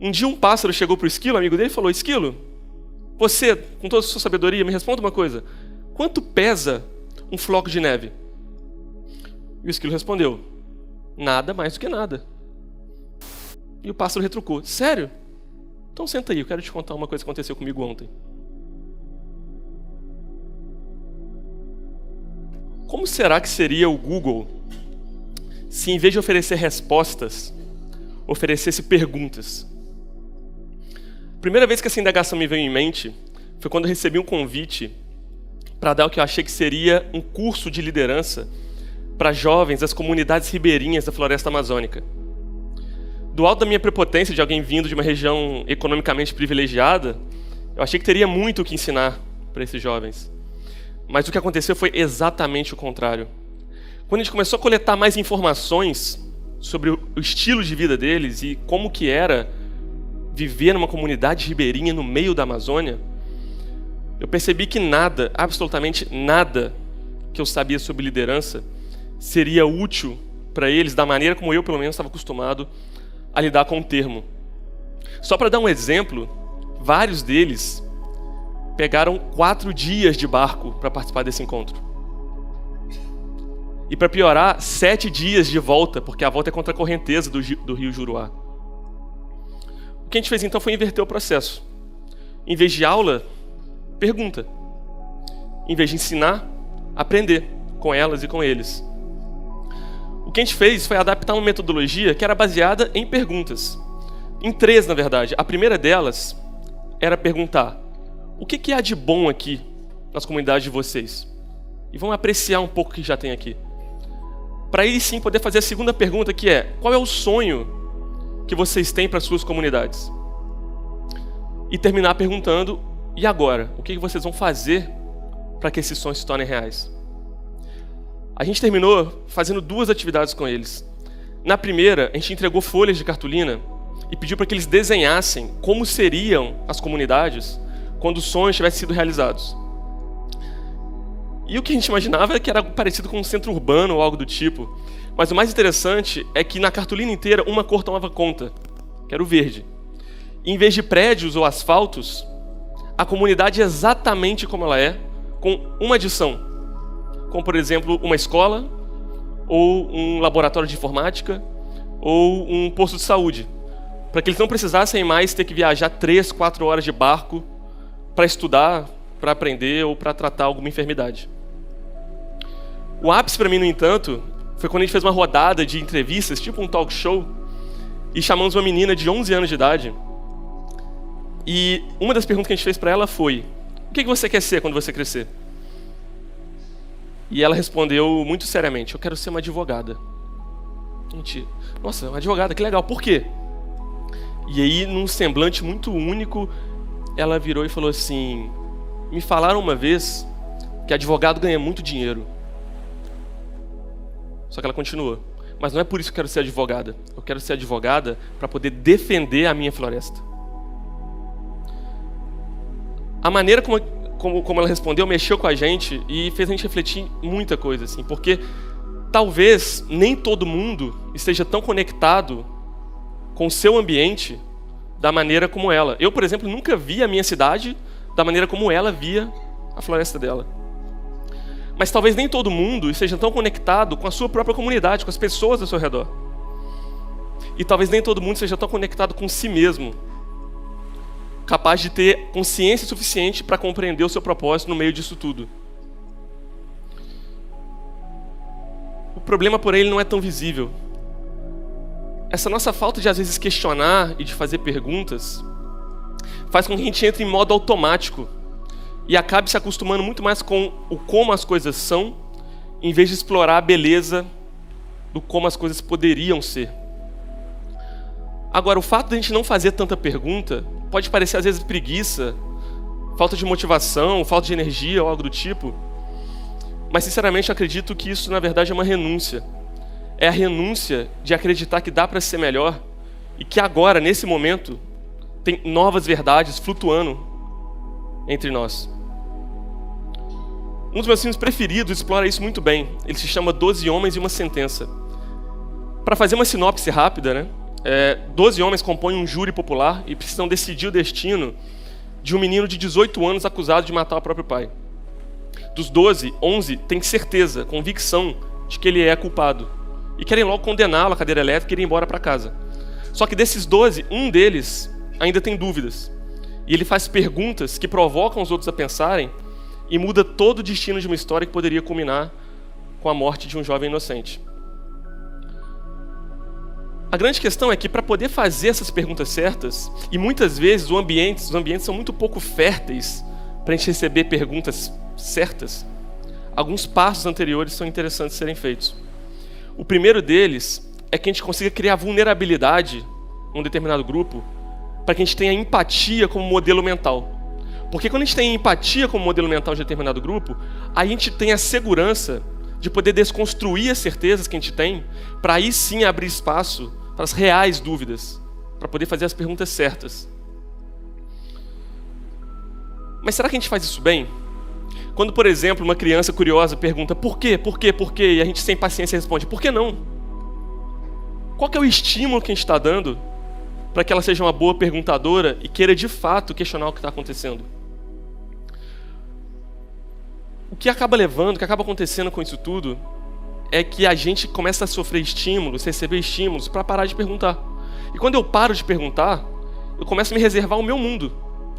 Um dia um pássaro chegou para o esquilo, amigo dele, e falou: Esquilo, você, com toda a sua sabedoria, me responda uma coisa. Quanto pesa um floco de neve? E o esquilo respondeu: nada mais do que nada. E o pássaro retrucou: sério? Então senta aí, eu quero te contar uma coisa que aconteceu comigo ontem. Como será que seria o Google se, em vez de oferecer respostas, oferecesse perguntas? A primeira vez que essa indagação me veio em mente foi quando eu recebi um convite para dar o que eu achei que seria um curso de liderança para jovens das comunidades ribeirinhas da floresta amazônica. Do alto da minha prepotência de alguém vindo de uma região economicamente privilegiada, eu achei que teria muito o que ensinar para esses jovens. Mas o que aconteceu foi exatamente o contrário. Quando a gente começou a coletar mais informações sobre o estilo de vida deles e como que era viver numa comunidade ribeirinha no meio da Amazônia, eu percebi que nada, absolutamente nada que eu sabia sobre liderança seria útil para eles da maneira como eu, pelo menos, estava acostumado a lidar com o termo. Só para dar um exemplo, vários deles pegaram 4 dias de barco para participar desse encontro. E para piorar, 7 dias de volta, porque a volta é contra a correnteza do rio Juruá. O que a gente fez então foi inverter o processo. Em vez de aula, pergunta. Em vez de ensinar, aprender com elas e com eles. O que a gente fez foi adaptar uma metodologia que era baseada em perguntas. Em 3, na verdade. A primeira delas era perguntar: o que há de bom aqui nas comunidades de vocês? E vamos apreciar um pouco o que já tem aqui. Para aí sim poder fazer a segunda pergunta, que é: qual é o sonho que vocês têm para suas comunidades? E terminar perguntando: e agora? O que vocês vão fazer para que esses sonhos se tornem reais? A gente terminou fazendo 2 atividades com eles. Na primeira, a gente entregou folhas de cartolina e pediu para que eles desenhassem como seriam as comunidades quando os sonhos tivessem sido realizados. E o que a gente imaginava é que era parecido com um centro urbano ou algo do tipo. Mas o mais interessante é que na cartolina inteira uma cor tomava conta, que era o verde. E em vez de prédios ou asfaltos, a comunidade é exatamente como ela é, com uma adição. Como, por exemplo, uma escola, ou um laboratório de informática, ou um posto de saúde. Para que eles não precisassem mais ter que viajar 3, 4 horas de barco para estudar, para aprender ou para tratar alguma enfermidade. O ápice para mim, no entanto, foi quando a gente fez uma rodada de entrevistas, tipo um talk show, e chamamos uma menina de 11 anos de idade. E uma das perguntas que a gente fez para ela foi: o que você quer ser quando você crescer? E ela respondeu muito seriamente: eu quero ser uma advogada. Gente, nossa, uma advogada, que legal, por quê? E aí, num semblante muito único, ela virou e falou assim: me falaram uma vez que advogado ganha muito dinheiro. Só que ela continuou: mas não é por isso que eu quero ser advogada. Eu quero ser advogada para poder defender a minha floresta. A maneira como ela respondeu mexeu com a gente e fez a gente refletir muita coisa, assim, porque talvez nem todo mundo esteja tão conectado com o seu ambiente da maneira como ela. Eu, por exemplo, nunca vi a minha cidade da maneira como ela via a floresta dela. Mas talvez nem todo mundo esteja tão conectado com a sua própria comunidade, com as pessoas ao seu redor. E talvez nem todo mundo seja tão conectado com si mesmo, capaz de ter consciência suficiente para compreender o seu propósito no meio disso tudo. O problema, porém, ele não é tão visível. Essa nossa falta de, às vezes, questionar e de fazer perguntas faz com que a gente entre em modo automático e acabe se acostumando muito mais com o como as coisas são, em vez de explorar a beleza do como as coisas poderiam ser. Agora, o fato de a gente não fazer tanta pergunta pode parecer, às vezes, preguiça, falta de motivação, falta de energia ou algo do tipo, mas, sinceramente, acredito que isso, na verdade, é uma renúncia. É a renúncia de acreditar que dá para ser melhor e que agora, nesse momento, tem novas verdades flutuando entre nós. Um dos meus filmes preferidos explora isso muito bem. Ele se chama 12 Homens e uma Sentença. Para fazer uma sinopse rápida, né? 12 homens compõem um júri popular e precisam decidir o destino de um menino de 18 anos acusado de matar o próprio pai. Dos 12, 11 têm certeza, convicção de que ele é culpado. E querem logo condená-lo à cadeira elétrica e ir embora para casa. Só que desses 12, um deles ainda tem dúvidas. E ele faz perguntas que provocam os outros a pensarem e muda todo o destino de uma história que poderia culminar com a morte de um jovem inocente. A grande questão é que para poder fazer essas perguntas certas, e muitas vezes os ambientes são muito pouco férteis para a gente receber perguntas certas, alguns passos anteriores são interessantes serem feitos. O primeiro deles é que a gente consiga criar vulnerabilidade em um determinado grupo para que a gente tenha empatia como modelo mental. Porque quando a gente tem empatia como modelo mental de determinado grupo, aí a gente tem a segurança de poder desconstruir as certezas que a gente tem para aí sim abrir espaço para as reais dúvidas, para poder fazer as perguntas certas. Mas será que a gente faz isso bem? Quando, por exemplo, uma criança curiosa pergunta por quê, e a gente sem paciência responde, por que não? Qual que é o estímulo que a gente está dando para que ela seja uma boa perguntadora e queira de fato questionar o que está acontecendo? O que acaba acontecendo com isso tudo é que a gente começa a sofrer estímulos, receber estímulos para parar de perguntar. E quando eu paro de perguntar, eu começo a me reservar ao meu mundo,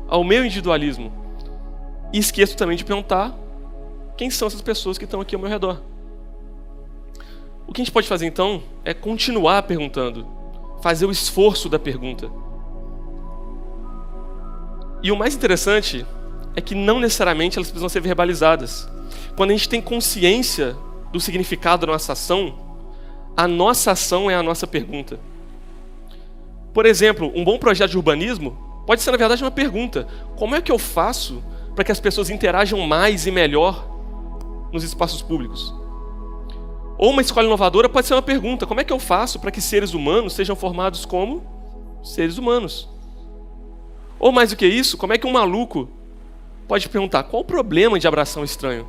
ao meu individualismo. E esqueço também de perguntar quem são essas pessoas que estão aqui ao meu redor. O que a gente pode fazer então é continuar perguntando, fazer o esforço da pergunta. E o mais interessante é que não necessariamente elas precisam ser verbalizadas. Quando a gente tem consciência do significado da nossa ação, a nossa ação é a nossa pergunta. Por exemplo, um bom projeto de urbanismo pode ser, na verdade, uma pergunta. Como é que eu faço para que as pessoas interajam mais e melhor nos espaços públicos? Ou uma escola inovadora pode ser uma pergunta. Como é que eu faço para que seres humanos sejam formados como seres humanos? Ou mais do que isso, como é que um maluco pode perguntar qual o problema de abraçar um estranho?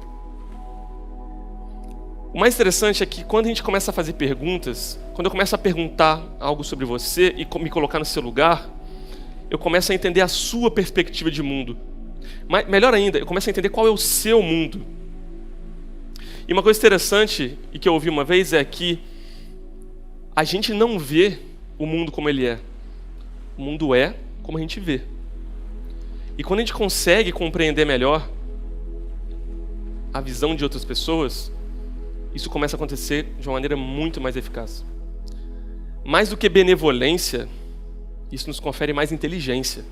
O mais interessante é que quando a gente começa a fazer perguntas, quando eu começo a perguntar algo sobre você e me colocar no seu lugar, eu começo a entender a sua perspectiva de mundo. Mas, melhor ainda, eu começo a entender qual é o seu mundo. E uma coisa interessante, e que eu ouvi uma vez, é que a gente não vê o mundo como ele é. O mundo é como a gente vê. E quando a gente consegue compreender melhor a visão de outras pessoas, isso começa a acontecer de uma maneira muito mais eficaz. Mais do que benevolência, isso nos confere mais inteligência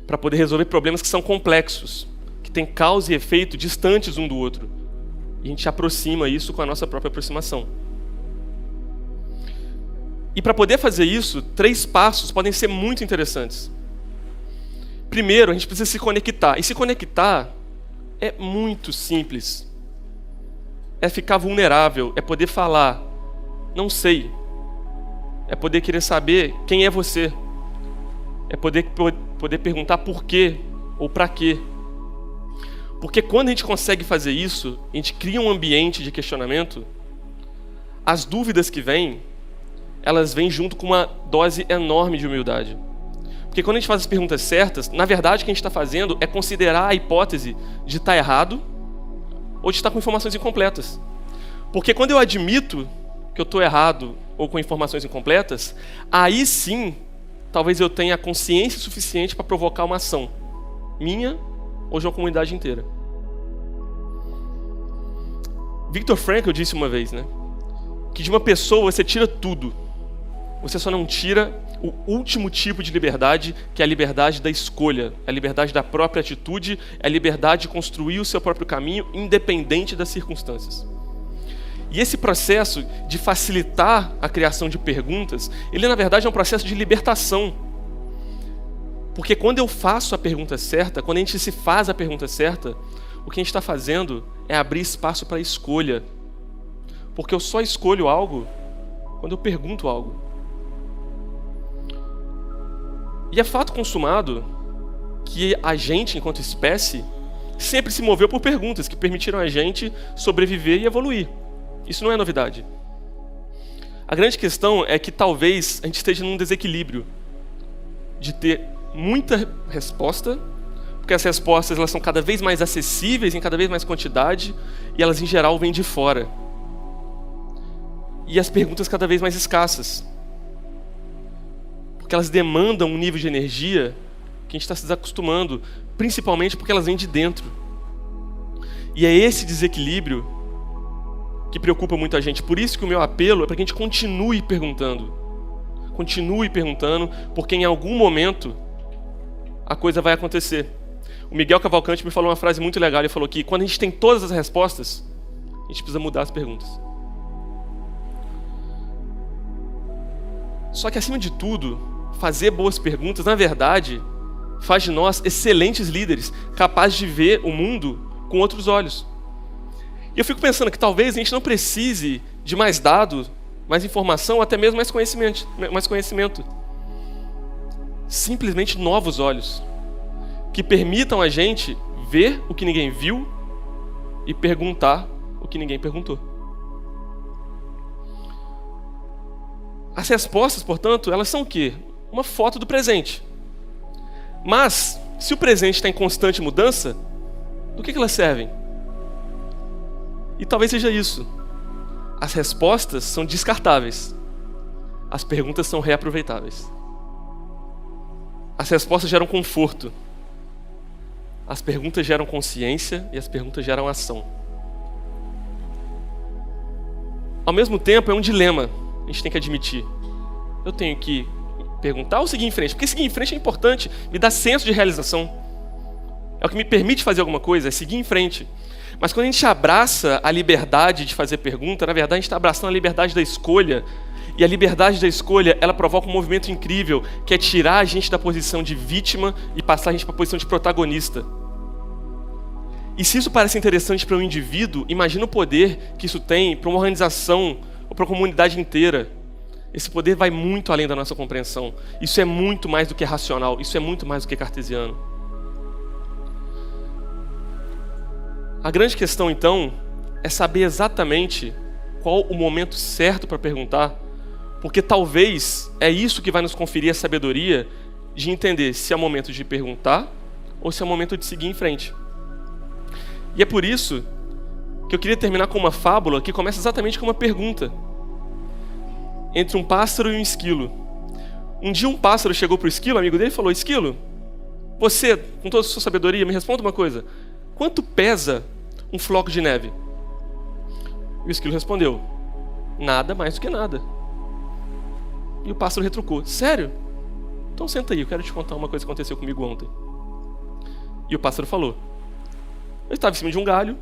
para poder resolver problemas que são complexos, que têm causa e efeito distantes um do outro. E a gente aproxima isso com a nossa própria aproximação. E para poder fazer isso, 3 passos podem ser muito interessantes. Primeiro, a gente precisa se conectar. E se conectar é muito simples. É ficar vulnerável, é poder falar, não sei. É poder querer saber quem é você. É poder perguntar por quê ou para quê. Porque quando a gente consegue fazer isso, a gente cria um ambiente de questionamento, as dúvidas que vêm, elas vêm junto com uma dose enorme de humildade. Porque quando a gente faz as perguntas certas, na verdade o que a gente está fazendo é considerar a hipótese de estar errado ou de estar com informações incompletas. Porque quando eu admito que eu estou errado ou com informações incompletas, aí sim, talvez eu tenha a consciência suficiente para provocar uma ação minha ou de uma comunidade inteira. Viktor Frankl disse uma vez, que de uma pessoa você tira tudo. Você só não tira o último tipo de liberdade, que é a liberdade da escolha, a liberdade da própria atitude, é a liberdade de construir o seu próprio caminho, independente das circunstâncias. E esse processo de facilitar a criação de perguntas, ele na verdade é um processo de libertação. Porque quando eu faço a pergunta certa, quando a gente se faz a pergunta certa, o que a gente está fazendo é abrir espaço para a escolha. Porque eu só escolho algo quando eu pergunto algo. E é fato consumado que a gente, enquanto espécie, sempre se moveu por perguntas que permitiram a gente sobreviver e evoluir. Isso não é novidade. A grande questão é que talvez a gente esteja num desequilíbrio de ter muita resposta, porque as respostas elas são cada vez mais acessíveis, em cada vez mais quantidade, e elas em geral vêm de fora. E as perguntas cada vez mais escassas, porque elas demandam um nível de energia que a gente está se desacostumando, principalmente porque elas vêm de dentro. E é esse desequilíbrio que preocupa muito a gente. Por isso que o meu apelo é para que a gente continue perguntando. Continue perguntando, porque em algum momento a coisa vai acontecer. O Miguel Cavalcante me falou uma frase muito legal. Ele falou que quando a gente tem todas as respostas, a gente precisa mudar as perguntas. Só que, acima de tudo, fazer boas perguntas, na verdade, faz de nós excelentes líderes, capazes de ver o mundo com outros olhos. E eu fico pensando que talvez a gente não precise de mais dados, mais informação, até mesmo mais conhecimento. Simplesmente novos olhos, que permitam a gente ver o que ninguém viu e perguntar o que ninguém perguntou. As respostas, portanto, elas são o quê? Uma foto do presente. Mas, se o presente está em constante mudança, do que elas servem? E talvez seja isso. As respostas são descartáveis. As perguntas são reaproveitáveis. As respostas geram conforto. As perguntas geram consciência e as perguntas geram ação. Ao mesmo tempo, é um dilema. A gente tem que admitir. Eu tenho que perguntar ou seguir em frente? Porque seguir em frente é importante, me dá senso de realização. É o que me permite fazer alguma coisa, é seguir em frente. Mas quando a gente abraça a liberdade de fazer pergunta, na verdade a gente está abraçando a liberdade da escolha. E a liberdade da escolha, ela provoca um movimento incrível, que é tirar a gente da posição de vítima e passar a gente para a posição de protagonista. E se isso parece interessante para um indivíduo, imagina o poder que isso tem para uma organização ou para a comunidade inteira. Esse poder vai muito além da nossa compreensão. Isso é muito mais do que racional, isso é muito mais do que cartesiano. A grande questão, então, é saber exatamente qual o momento certo para perguntar, porque talvez é isso que vai nos conferir a sabedoria de entender se é o momento de perguntar ou se é o momento de seguir em frente. E é por isso que eu queria terminar com uma fábula que começa exatamente com uma pergunta. Entre um pássaro e um esquilo. Um dia um pássaro chegou para o esquilo, amigo dele, e falou: Esquilo, você, com toda a sua sabedoria, me responda uma coisa. Quanto pesa um floco de neve? E o esquilo respondeu: nada mais do que nada. E o pássaro retrucou: sério? Então senta aí, eu quero te contar uma coisa que aconteceu comigo ontem. E o pássaro falou: eu estava em cima de um galho,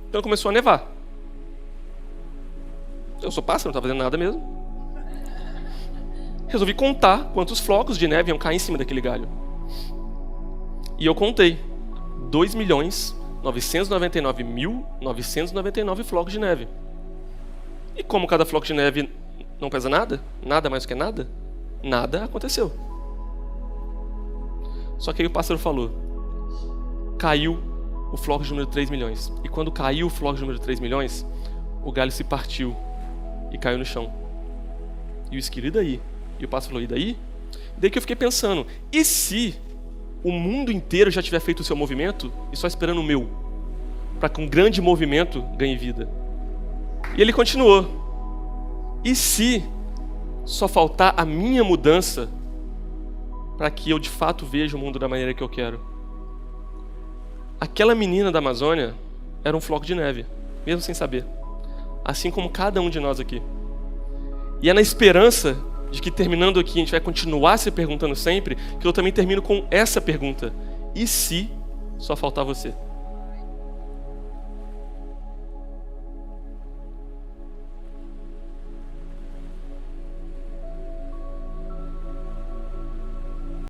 então começou a nevar. Eu sou pássaro, não estava fazendo nada mesmo. Resolvi contar quantos flocos de neve iam cair em cima daquele galho. E eu contei 2.999.999 flocos de neve. E como cada floco de neve não pesa nada, nada mais do que nada, nada aconteceu. Só que aí o pássaro falou: caiu o floco de número 3 milhões. E quando caiu o floco de número 3 milhões, o galho se partiu e caiu no chão. E o esquilo: e daí? E o pássaro falou: e daí? E daí que eu fiquei pensando: e se o mundo inteiro já tiver feito o seu movimento e só esperando o meu, para que um grande movimento ganhe vida? E ele continuou: e se só faltar a minha mudança para que eu de fato veja o mundo da maneira que eu quero? Aquela menina da Amazônia era um floco de neve, mesmo sem saber. Assim como cada um de nós aqui. E é na esperança de que, terminando aqui, a gente vai continuar se perguntando sempre, que eu também termino com essa pergunta: e se só faltar você?